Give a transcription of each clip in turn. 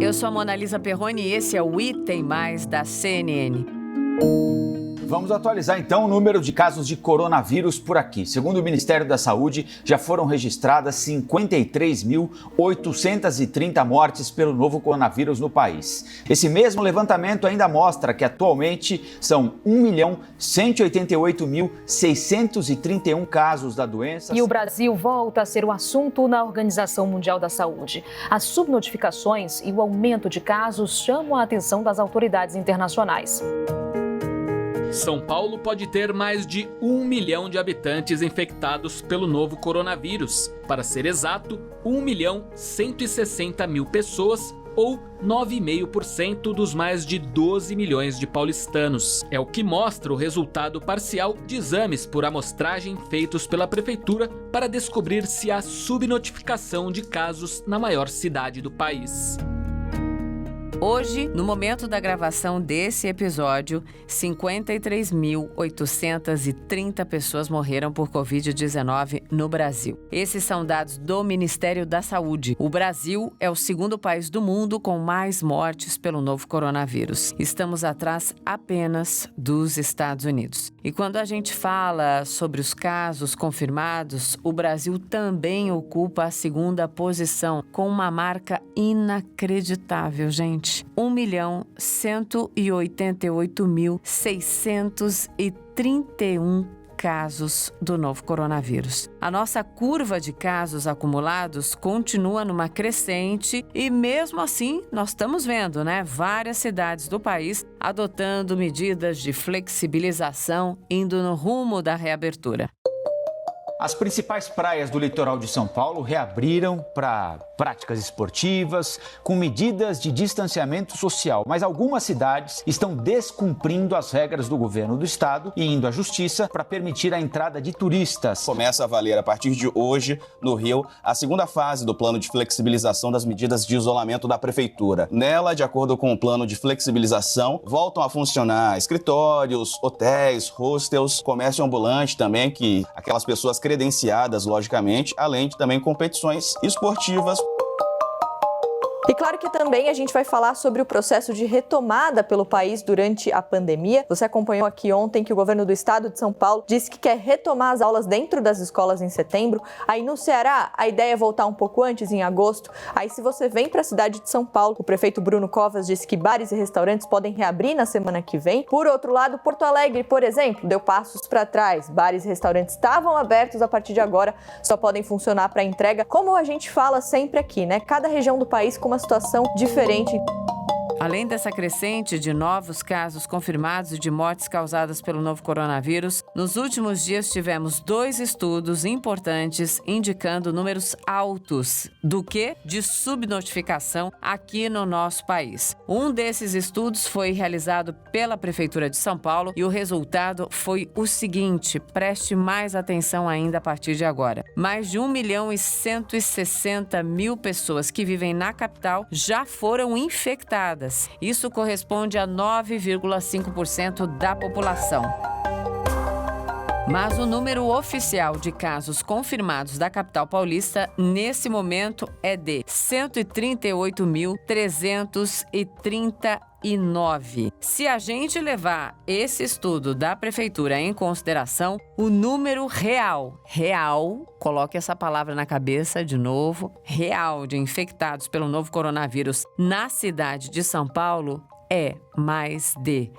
Eu sou a Monalisa Perrone e esse é o Item Mais da CNN. Vamos atualizar então o número de casos de coronavírus por aqui. Segundo o Ministério da Saúde, já foram registradas 53.830 mortes pelo novo coronavírus no país. Esse mesmo levantamento ainda mostra que atualmente são 1.188.631 casos da doença. E o Brasil volta a ser o assunto na Organização Mundial da Saúde. As subnotificações e o aumento de casos chamam a atenção das autoridades internacionais. São Paulo pode ter mais de 1 milhão de habitantes infectados pelo novo coronavírus. Para ser exato, 1.160.000 pessoas, ou 9,5% dos mais de 12 milhões de paulistanos. É o que mostra o resultado parcial de exames por amostragem feitos pela Prefeitura para descobrir se há subnotificação de casos na maior cidade do país. Hoje, no momento da gravação desse episódio, 53.830 pessoas morreram por Covid-19 no Brasil. Esses são dados do Ministério da Saúde. O Brasil é o segundo país do mundo com mais mortes pelo novo coronavírus. Estamos atrás apenas dos Estados Unidos. E quando a gente fala sobre os casos confirmados, o Brasil também ocupa a segunda posição, com uma marca inacreditável, gente. 1.188.631 casos do novo coronavírus. A nossa curva de casos acumulados continua numa crescente e mesmo assim nós estamos vendo, várias cidades do país adotando medidas de flexibilização, indo no rumo da reabertura. As principais praias do litoral de São Paulo reabriram para práticas esportivas, com medidas de distanciamento social, mas algumas cidades estão descumprindo as regras do governo do estado e indo à justiça para permitir a entrada de turistas. Começa a valer a partir de hoje, no Rio, a segunda fase do plano de flexibilização das medidas de isolamento da prefeitura. Nela, de acordo com o plano de flexibilização, voltam a funcionar escritórios, hotéis, hostels, comércio ambulante também, que aquelas pessoas credenciadas, logicamente, além de também competições esportivas. E claro que também a gente vai falar sobre o processo de retomada pelo país durante a pandemia. Você acompanhou aqui ontem que o governo do estado de São Paulo disse que quer retomar as aulas dentro das escolas em setembro. Aí no Ceará, a ideia é voltar um pouco antes, em agosto. Aí se você vem para a cidade de São Paulo, o prefeito Bruno Covas disse que bares e restaurantes podem reabrir na semana que vem. Por outro lado, Porto Alegre, por exemplo, deu passos para trás. Bares e restaurantes estavam abertos, a partir de agora só podem funcionar para entrega. Como a gente fala sempre aqui, Cada região do país com uma situação diferente. Além dessa crescente de novos casos confirmados e de mortes causadas pelo novo coronavírus, nos últimos dias tivemos 2 estudos importantes indicando números altos do que? De subnotificação aqui no nosso país. Um desses estudos foi realizado pela Prefeitura de São Paulo e o resultado foi o seguinte, preste mais atenção ainda a partir de agora. Mais de 1.160.000 pessoas que vivem na capital já foram infectadas. Isso corresponde a 9,5% da população. Mas o número oficial de casos confirmados da capital paulista, nesse momento, é de 138.339. Se a gente levar esse estudo da prefeitura em consideração, o número real, coloque essa palavra na cabeça de novo, real de infectados pelo novo coronavírus na cidade de São Paulo é mais de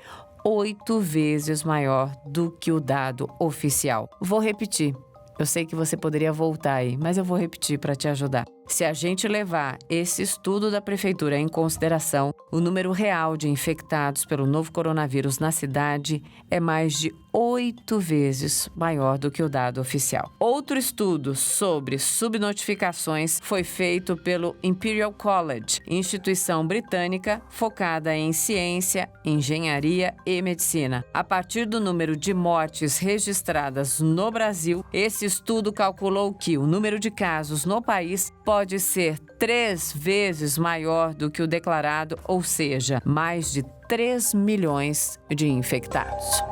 8 vezes maior do que o dado oficial. Vou repetir. Eu sei que você poderia voltar aí, mas eu vou repetir para te ajudar. Se a gente levar esse estudo da prefeitura em consideração, o número real de infectados pelo novo coronavírus na cidade é mais de 8 vezes maior do que o dado oficial. Outro estudo sobre subnotificações foi feito pelo Imperial College, instituição britânica focada em ciência, engenharia e medicina. A partir do número de mortes registradas no Brasil, esse estudo calculou que o número de casos no país pode ser 3 vezes maior do que o declarado, ou seja, mais de 3 milhões de infectados.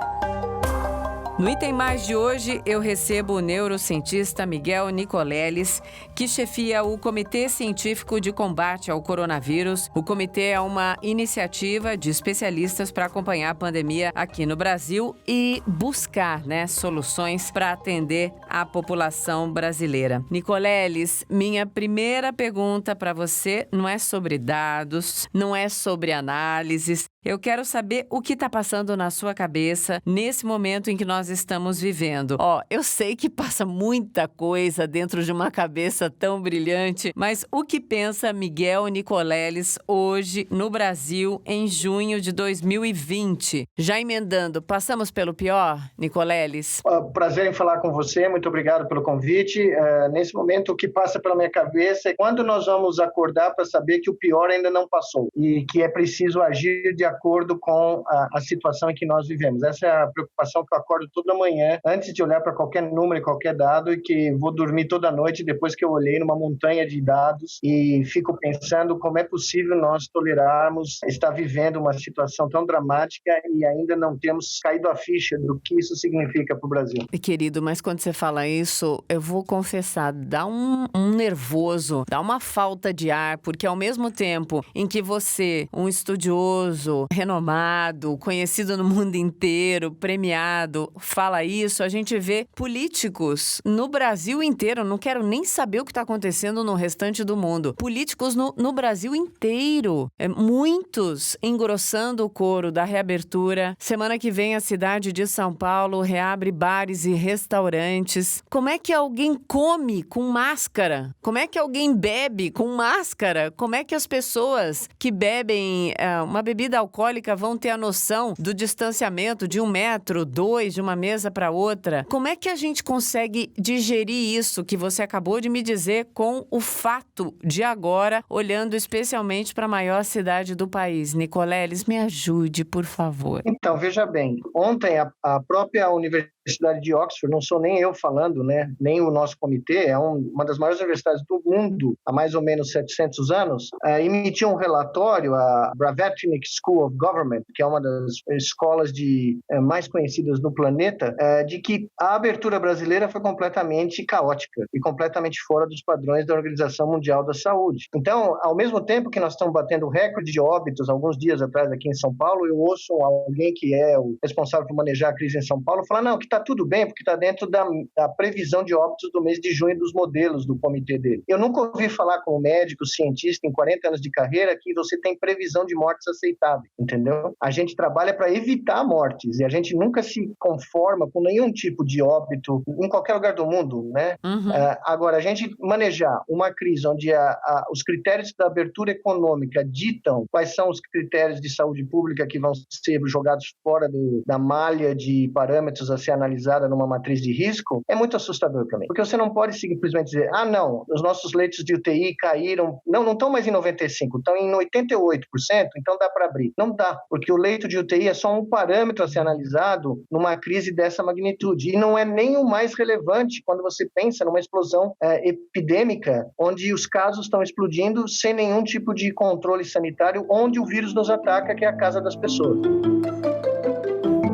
No Item Mais de hoje, eu recebo o neurocientista Miguel Nicoleles, que chefia o Comitê Científico de Combate ao Coronavírus. O comitê é uma iniciativa de especialistas para acompanhar a pandemia aqui no Brasil e buscar, soluções para atender a população brasileira. Nicoleles, minha primeira pergunta para você não é sobre dados, não é sobre análises. Eu quero saber o que está passando na sua cabeça nesse momento em que nós estamos vivendo. Eu sei que passa muita coisa dentro de uma cabeça tão brilhante, mas o que pensa Miguel Nicoleles hoje no Brasil em junho de 2020? Já emendando, passamos pelo pior, Nicoleles? Prazer em falar com você, muito obrigado pelo convite. Nesse momento, o que passa pela minha cabeça é quando nós vamos acordar para saber que o pior ainda não passou e que é preciso agir de acordo com a situação em que nós vivemos. Essa é a preocupação que eu acordo toda manhã, antes de olhar para qualquer número e qualquer dado, e que vou dormir toda noite depois que eu olhei numa montanha de dados e fico pensando como é possível nós tolerarmos estar vivendo uma situação tão dramática e ainda não temos caído a ficha do que isso significa para o Brasil. Querido, mas quando você fala isso, eu vou confessar, dá um nervoso, dá uma falta de ar, porque ao mesmo tempo em que você, um estudioso, renomado, conhecido no mundo inteiro, premiado, fala isso, a gente vê políticos no Brasil inteiro, não quero nem saber o que está acontecendo no restante do mundo, políticos no Brasil inteiro, muitos engrossando o coro da reabertura. Semana que vem a cidade de São Paulo reabre bares e restaurantes. Como é que alguém come com máscara? Como é que alguém bebe com máscara? Como é que as pessoas que bebem uma bebida alcoólica vão ter a noção do distanciamento de 1 metro, 2, de uma mesa para outra? Como é que a gente consegue digerir isso que você acabou de me dizer com o fato de agora, olhando especialmente para a maior cidade do país? Nicoleles, me ajude, por favor. Então, veja bem, ontem a própria Universidade de Oxford, não sou nem eu falando, nem o nosso comitê, é uma das maiores universidades do mundo há mais ou menos 700 anos, emitiu um relatório, a Blavatnik School of Government, que é uma das escolas mais conhecidas do planeta, de que a abertura brasileira foi completamente caótica e completamente fora dos padrões da Organização Mundial da Saúde. Então, ao mesmo tempo que nós estamos batendo recorde de óbitos, alguns dias atrás aqui em São Paulo, eu ouço alguém que é o responsável por manejar a crise em São Paulo falar, não, que está tudo bem, porque está dentro da previsão de óbitos do mês de junho dos modelos do comitê dele. Eu nunca ouvi falar como médico, cientista, em 40 anos de carreira, que você tem previsão de mortes aceitável, entendeu? A gente trabalha para evitar mortes e a gente nunca se conforma com nenhum tipo de óbito em qualquer lugar do mundo, Uhum. Agora, a gente manejar uma crise onde os critérios da abertura econômica ditam quais são os critérios de saúde pública que vão ser jogados fora da malha de parâmetros a ser analisada numa matriz de risco, é muito assustador para mim. Porque você não pode simplesmente dizer, não, os nossos leitos de UTI caíram, não estão mais em 95%, estão em 88%, então dá para abrir. Não dá, porque o leito de UTI é só um parâmetro a ser analisado numa crise dessa magnitude, e não é nem o mais relevante quando você pensa numa explosão epidêmica, onde os casos estão explodindo sem nenhum tipo de controle sanitário, onde o vírus nos ataca, que é a casa das pessoas.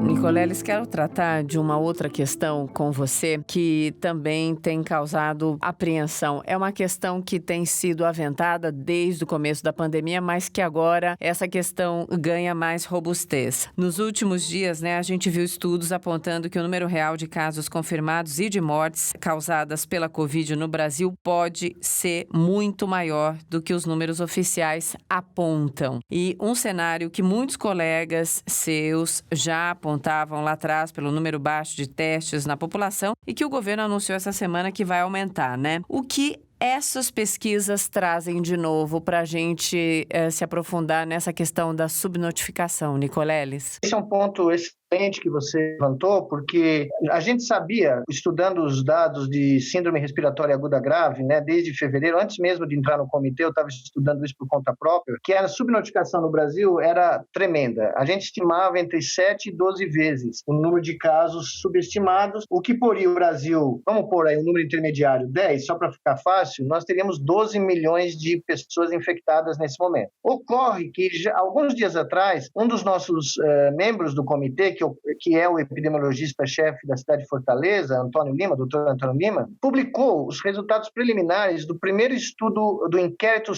Nicoleles, quero tratar de uma outra questão com você que também tem causado apreensão. É uma questão que tem sido aventada desde o começo da pandemia, mas que agora essa questão ganha mais robustez. Nos últimos dias, a gente viu estudos apontando que o número real de casos confirmados e de mortes causadas pela Covid no Brasil pode ser muito maior do que os números oficiais apontam. E um cenário que muitos colegas seus já apontavam lá atrás pelo número baixo de testes na população e que o governo anunciou essa semana que vai aumentar, O que essas pesquisas trazem de novo para a gente se aprofundar nessa questão da subnotificação, Nicoleles? Esse é um ponto excelente que você levantou, porque a gente sabia, estudando os dados de síndrome respiratória aguda grave, desde fevereiro, antes mesmo de entrar no comitê, eu estava estudando isso por conta própria, que a subnotificação no Brasil era tremenda. A gente estimava entre 7 e 12 vezes o número de casos subestimados, o que poria o Brasil, vamos pôr aí um número intermediário, 10, só para ficar fácil, nós teríamos 12 milhões de pessoas infectadas nesse momento. Ocorre que, alguns dias atrás, um dos nossos membros do comitê, que que é o epidemiologista-chefe da cidade de Fortaleza, doutor Antônio Lima, publicou os resultados preliminares do primeiro estudo do inquérito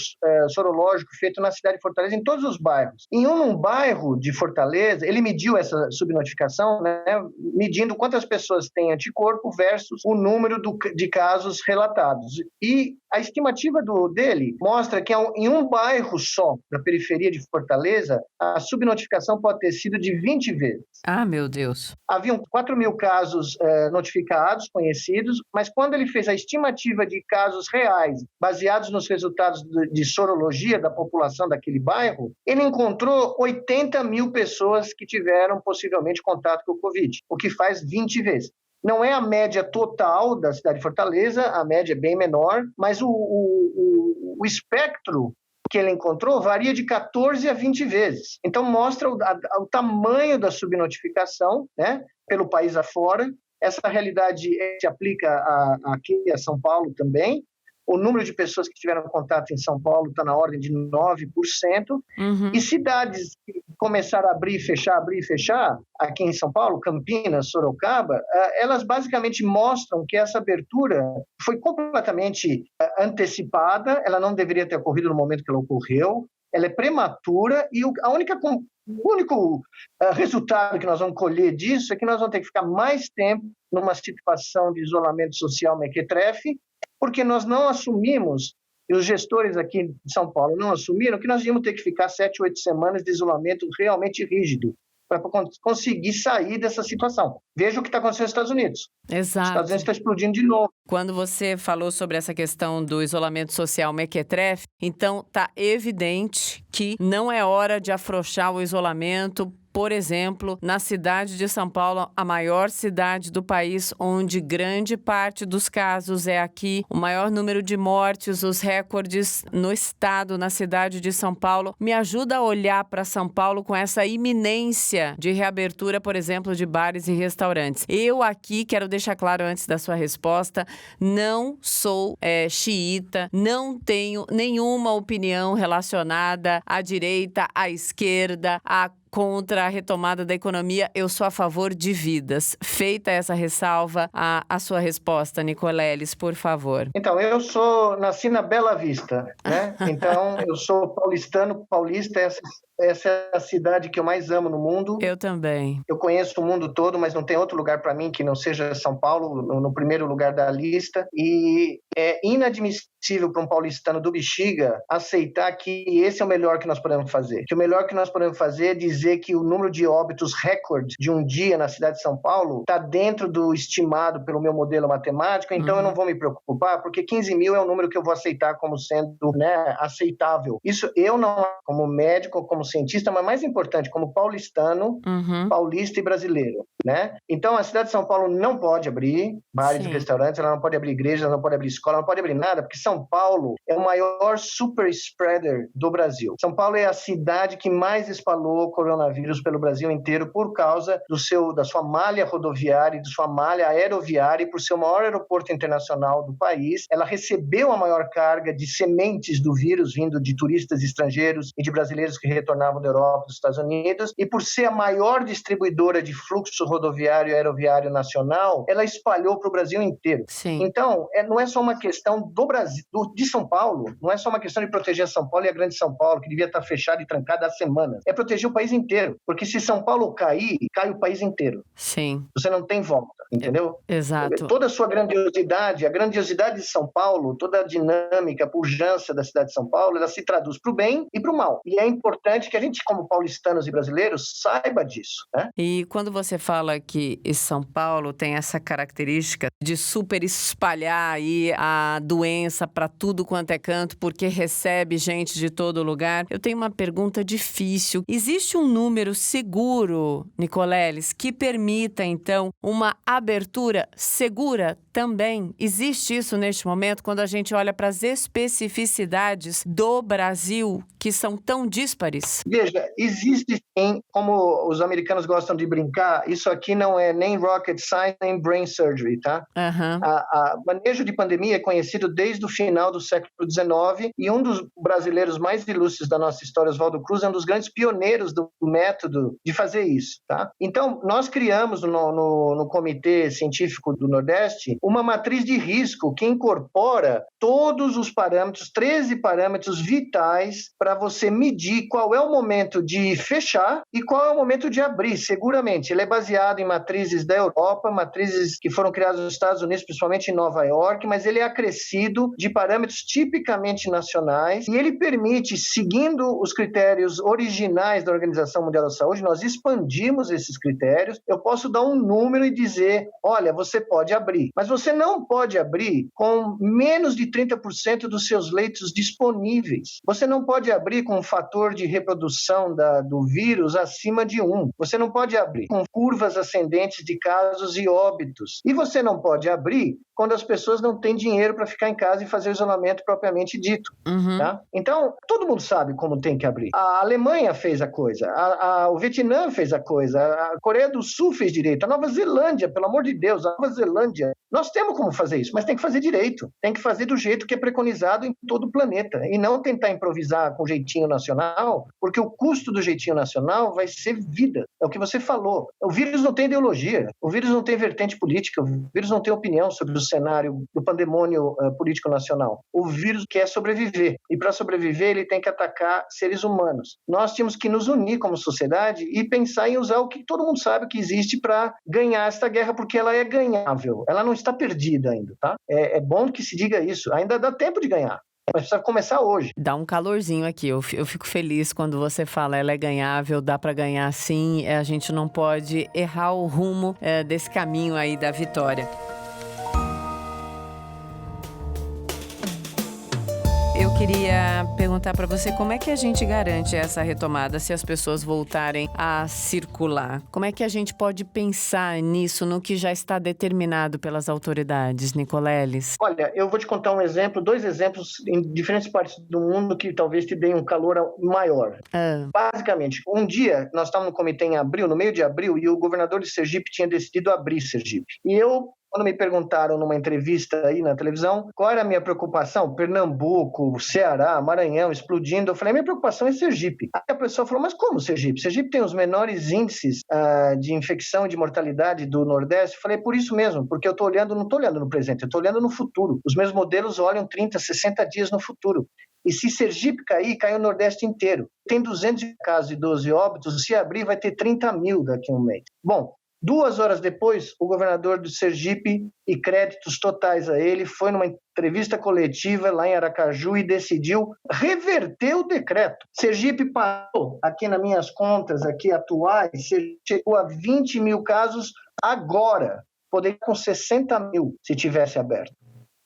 sorológico feito na cidade de Fortaleza, em todos os bairros. Em um bairro de Fortaleza, ele mediu essa subnotificação, né, medindo quantas pessoas têm anticorpo versus o número de casos relatados. E a estimativa dele mostra que em um bairro só, na periferia de Fortaleza, a subnotificação pode ter sido de 20 vezes. Ah, meu Deus. Haviam 4.000 casos notificados, conhecidos, mas quando ele fez a estimativa de casos reais, baseados nos resultados de sorologia da população daquele bairro, ele encontrou 80.000 pessoas que tiveram possivelmente contato com o Covid, o que faz 20 vezes. Não é a média total da cidade de Fortaleza, a média é bem menor, mas o espectro que ele encontrou varia de 14 a 20 vezes. Então, mostra o tamanho da subnotificação, né, pelo país afora. Essa realidade se aplica aqui a São Paulo também. O número de pessoas que tiveram contato em São Paulo está na ordem de 9%. Uhum. E cidades que começaram a abrir e fechar, aqui em São Paulo, Campinas, Sorocaba, elas basicamente mostram que essa abertura foi completamente antecipada, ela não deveria ter ocorrido no momento que ela ocorreu, ela é prematura e o único resultado que nós vamos colher disso é que nós vamos ter que ficar mais tempo numa situação de isolamento social mequetrefe, porque nós não assumimos, e os gestores aqui de São Paulo não assumiram, que nós íamos ter que ficar 7, 8 semanas de isolamento realmente rígido para conseguir sair dessa situação. Veja o que está acontecendo nos Estados Unidos. Exato. Os Estados Unidos está explodindo de novo. Quando você falou sobre essa questão do isolamento social mequetrefe, então está evidente que não é hora de afrouxar o isolamento. Por exemplo, na cidade de São Paulo, a maior cidade do país, onde grande parte dos casos é aqui, o maior número de mortes, os recordes no estado, na cidade de São Paulo. Me ajuda a olhar para São Paulo com essa iminência de reabertura, por exemplo, de bares e restaurantes. Eu aqui, quero deixar claro antes da sua resposta, não sou xiita, não tenho nenhuma opinião relacionada à direita, à esquerda, contra a retomada da economia, eu sou a favor de vidas. Feita essa ressalva, a sua resposta, Nicoleles, por favor. Então, nasci na Bela Vista, né? Então, eu sou paulista, essa é a cidade que eu mais amo no mundo. Eu também. Eu conheço o mundo todo, mas não tem outro lugar para mim que não seja São Paulo, no primeiro lugar da lista. E é inadmissível para um paulistano do Bexiga aceitar que esse é o melhor que nós podemos fazer. Que o melhor que nós podemos fazer é dizer que o número de óbitos recorde de um dia na cidade de São Paulo está dentro do estimado pelo meu modelo matemático, então eu não vou me preocupar, porque 15.000 é o número que eu vou aceitar como sendo, né, aceitável. Isso eu não, como médico, como cientista, mas mais importante, como paulistano, paulista e brasileiro, né? Então a cidade de São Paulo não pode abrir bares e restaurantes, ela não pode abrir igrejas, ela não pode abrir escola, ela não pode abrir nada, porque São Paulo é o maior super spreader do Brasil. São Paulo é a cidade que mais espalhou coronavírus pelo Brasil inteiro por causa da sua malha rodoviária e da sua malha aeroviária e por ser o maior aeroporto internacional do país. Ela recebeu a maior carga de sementes do vírus vindo de turistas estrangeiros e de brasileiros que retornavam da Europa, dos Estados Unidos, e por ser a maior distribuidora de fluxo rodoviário e aeroviário nacional, ela espalhou para o Brasil inteiro. Sim. Então, não é só uma questão do Brasil, de São Paulo, não é só uma questão de proteger São Paulo e a grande São Paulo, que devia estar fechada e trancada há semanas. É proteger o país inteiro, porque se São Paulo cair, cai o país inteiro. Sim. Você não tem volta, entendeu? Exato. Toda a sua grandiosidade, a grandiosidade de São Paulo, toda a dinâmica, a pujança da cidade de São Paulo, ela se traduz para o bem e para o mal. E é importante que a gente, como paulistanos e brasileiros, saiba disso, né? E quando você fala que São Paulo tem essa característica de super espalhar aí a doença para tudo quanto é canto, porque recebe gente de todo lugar, eu tenho uma pergunta difícil. Existe um número seguro, Nicoleles, que permita, então, uma abertura segura também existe isso neste momento, quando a gente olha para as especificidades do Brasil, que são tão díspares? Veja, existe sim, como os americanos gostam de brincar, isso aqui não é nem rocket science, nem brain surgery, tá? O manejo de pandemia é conhecido desde o final do século XIX e um dos brasileiros mais ilustres da nossa história, Oswaldo Cruz, é um dos grandes pioneiros do método de fazer isso, tá? Então, nós criamos no Comitê Científico do Nordeste uma matriz de risco que incorpora todos os parâmetros, 13 parâmetros vitais para você medir qual é o momento de fechar e qual é o momento de abrir, seguramente. Ele é baseado em matrizes da Europa, matrizes que foram criadas nos Estados Unidos, principalmente em Nova York, mas ele é acrescido de parâmetros tipicamente nacionais e ele permite, seguindo os critérios originais da Organização Mundial da Saúde, nós expandimos esses critérios. Eu posso dar um número e dizer, olha, você pode abrir, mas você não pode abrir com menos de 30% dos seus leitos disponíveis. Você não pode abrir com um fator de reprodução do vírus acima de 1. Você não pode abrir com curvas ascendentes de casos e óbitos. E você não pode abrir quando as pessoas não têm dinheiro para ficar em casa e fazer o isolamento propriamente dito. Tá? Então, todo mundo sabe como tem que abrir. A Alemanha fez a coisa, o Vietnã fez a coisa, a Coreia do Sul fez direito, a Nova Zelândia, pelo amor de Deus, a Nova Zelândia. Nós temos como fazer isso, mas tem que fazer direito. Tem que fazer do jeito que é preconizado em todo o planeta. E não tentar improvisar com jeitinho nacional, porque o custo do jeitinho nacional vai ser vida. É o que você falou. O vírus não tem ideologia, o vírus não tem vertente política, o vírus não tem opinião sobre o cenário do pandemônio político nacional. O vírus quer sobreviver. E para sobreviver, ele tem que atacar seres humanos. Nós tínhamos que nos unir como sociedade e pensar em usar o que todo mundo sabe que existe para ganhar esta guerra, porque ela é ganhável. Ela não está perdida ainda, tá? É bom que se diga isso. Ainda dá tempo de ganhar. Mas precisa começar hoje. Dá um calorzinho aqui. Eu fico feliz quando você fala ela é ganhável, dá para ganhar sim. A gente não pode errar o rumo desse caminho aí da vitória. Eu queria perguntar para você como é que a gente garante essa retomada se as pessoas voltarem a circular? Como é que a gente pode pensar nisso, no que já está determinado pelas autoridades, Nicoleles? Olha, eu vou te contar um exemplo, 2 exemplos em diferentes partes do mundo que talvez te deem um calor maior. Basicamente, um dia nós estávamos no comitê em abril, no meio de abril, e o governador de Sergipe tinha decidido abrir Sergipe. E eu, quando me perguntaram numa entrevista aí na televisão qual era a minha preocupação, Pernambuco, Ceará, Maranhão explodindo, eu falei, minha preocupação é Sergipe. Aí a pessoa falou, mas como Sergipe? Sergipe tem os menores índices de infecção e de mortalidade do Nordeste. Eu falei, por isso mesmo, porque eu não estou olhando no presente, eu estou olhando no futuro. Os meus modelos olham 30, 60 dias no futuro. E se Sergipe cair, cai o Nordeste inteiro. Tem 200 casos e 12 óbitos, se abrir vai ter 30 mil daqui a um mês. Bom, 2 horas depois, o governador do Sergipe, e créditos totais a ele, foi numa entrevista coletiva lá em Aracaju e decidiu reverter o decreto. Sergipe parou, aqui nas minhas contas aqui atuais, chegou a 20 mil casos agora. Poderia com 60 mil se tivesse aberto.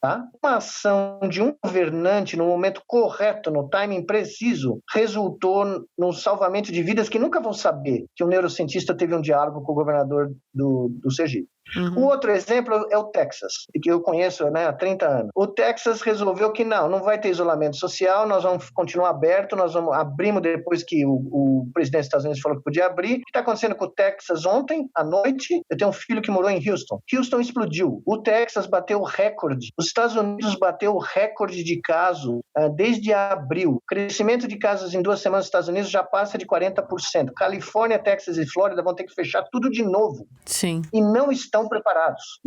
Tá? Uma ação de um governante no momento correto, no timing preciso, resultou no salvamento de vidas que nunca vão saber que um neurocientista teve um diálogo com o governador do Sergipe. O outro exemplo é o Texas, que eu conheço há 30 anos. O Texas resolveu que não vai ter isolamento social, nós vamos continuar aberto, abrimos depois que o presidente dos Estados Unidos falou que podia abrir. O que está acontecendo com o Texas ontem, à noite? Eu tenho um filho que morou em Houston. Houston explodiu. O Texas bateu o recorde. Os Estados Unidos bateu o recorde de casos desde abril. O crescimento de casos em 2 semanas nos Estados Unidos já passa de 40%. Califórnia, Texas e Flórida vão ter que fechar tudo de novo. Sim. E não estão preparados.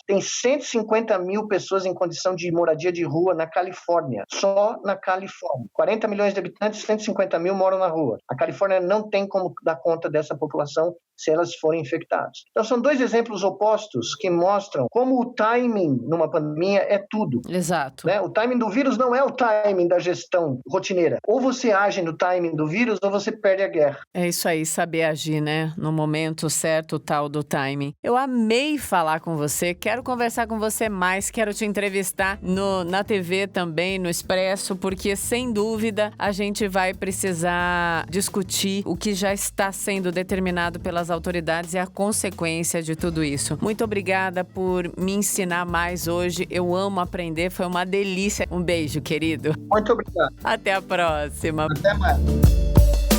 Tem 150 mil pessoas em condição de moradia de rua na Califórnia, só na Califórnia. 40 milhões de habitantes, 150 mil moram na rua. A Califórnia não tem como dar conta dessa população se elas forem infectadas. Então, são 2 exemplos opostos que mostram como o timing numa pandemia é tudo. Exato. Né? O timing do vírus não é o timing da gestão rotineira. Ou você age no timing do vírus ou você perde a guerra. É isso aí, saber agir, né? No momento certo, o tal do timing. Eu amei falar com você, quero conversar com você mais, quero te entrevistar na TV também, no Expresso, porque sem dúvida a gente vai precisar discutir o que já está sendo determinado pelas pelas autoridades é a consequência de tudo isso. Muito obrigada por me ensinar mais hoje. Eu amo aprender, foi uma delícia. Um beijo, querido. Muito obrigado. Até a próxima. Até mais.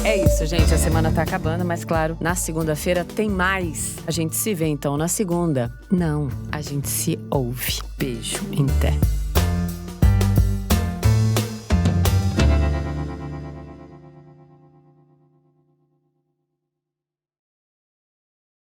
É isso, gente. A semana tá acabando, mas claro, na segunda-feira tem mais. A gente se vê então na segunda. Não, a gente se ouve. Beijo, em té.